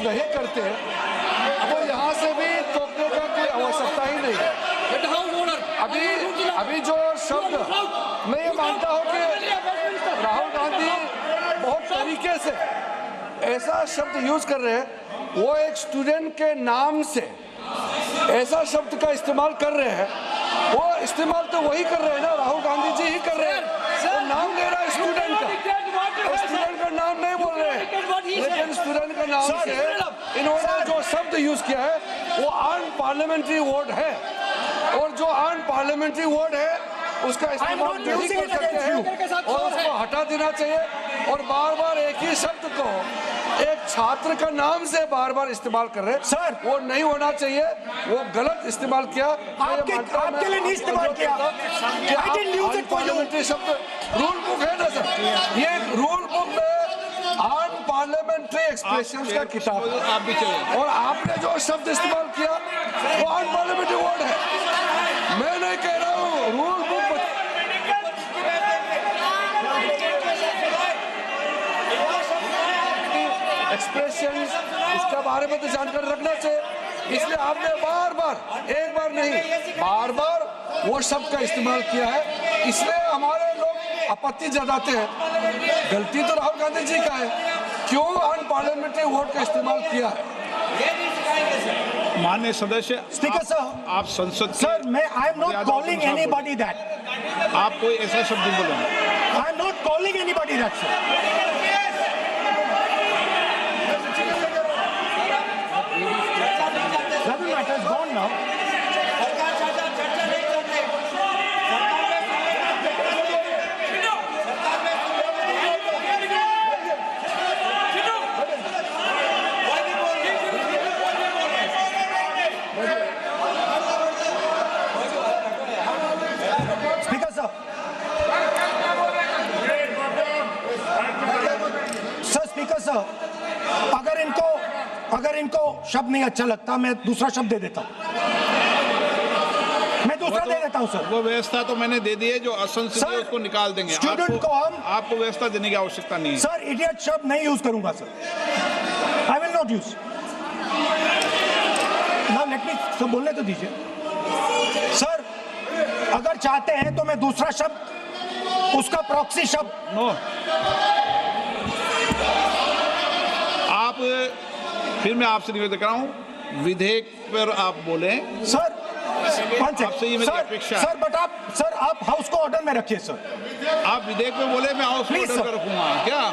नहीं करते तो यहाँ से भी टोकने का कोई आवश्यकता ही नहीं है। अभी जो शब्द मैं ये मानता हूँ कि राहुल गांधी बहुत तरीके से ऐसा शब्द यूज कर रहे हैं, वो एक स्टूडेंट के नाम से ऐसा शब्द का इस्तेमाल कर रहे हैं। वो इस्तेमाल तो वही कर रहे हैं ना, राहुल गांधी जी ही कर रहे हैं। वो नाम ले रहा है स्टूडेंट का, स्टूडेंट का नाम नहीं बोल रहे हैं, लेकिन स्टूडेंट का नाम से इन्होंने जो शब्द यूज किया है वो अनपार्लियामेंट्री वर्ड है, और जो अनपार्लियामेंट्री वर्ड है उसका इस्तेमाल नहीं कर सकते हैं और उसको हटा देना चाहिए। और बार बार एक ही शब्द को एक छात्र का नाम से बार बार इस्तेमाल कर रहे हैं सर, वो नहीं होना चाहिए, वो गलत इस्तेमाल किया। आपके लिए नहीं इस्तेमाल किया, पार्लियामेंट्री शब्द रूल बुक है ना सर, ये रूल बुक में अनपार्लियामेंट्री एक्सप्रेशंस का किताब है, आप भी चले और आपने जो शब्द इस्तेमाल किया वो अनपार्लियामेंट्री वर्ड है। मैं नहीं कह रहा हूँ, रूल बुक एक्सप्रेशन इसके बारे में तो जानकारी रखना चाहिए, इसलिए आपने बार बार, एक बार नहीं बार बार वो शब्द का इस्तेमाल किया है, इसलिए हमारे लोग आपत्ति जताते हैं। गलती तो राहुल गांधी जी का है, क्यों अनपार्लियामेंट्री वर्ड का इस्तेमाल किया है। माननीय सदस्य स्पीकर सर, आप संसद सर मैं I am not calling anybody that, आप कोई ऐसा शब्द नहीं बोलेंगे। I am not calling anybody that sir. Matter is gone now. Speaker sir. Sir, Speaker sir, अगर इनको शब्द नहीं अच्छा लगता मैं दूसरा शब्द दे देता हूँ, मैं दूसरा दे देता हूँ सर। वो व्यवस्था तो मैंने दे दी है, जो असंसदीय है उसको निकाल देंगे। स्टूडेंट को हम आपको व्यवस्था देने की आवश्यकता नहीं है सर। इडियट शब्द नहीं यूज करूंगा sir, I will not use. Now let me sir बोलने तो दीजिए सर। अगर चाहते हैं तो मैं दूसरा शब्द, उसका प्रॉक्सी शब्द। नो, आप फिर मैं आपसे निवेदन कर रहा हूं, विधेयक पर आप बोले सर। आपसे ये मेरी अपेक्षा है। सर बट आप हाउस को ऑर्डर में रखिए सर। आप विधेयक में बोले, मैं हाउस में ऑर्डर रखूंगा क्या?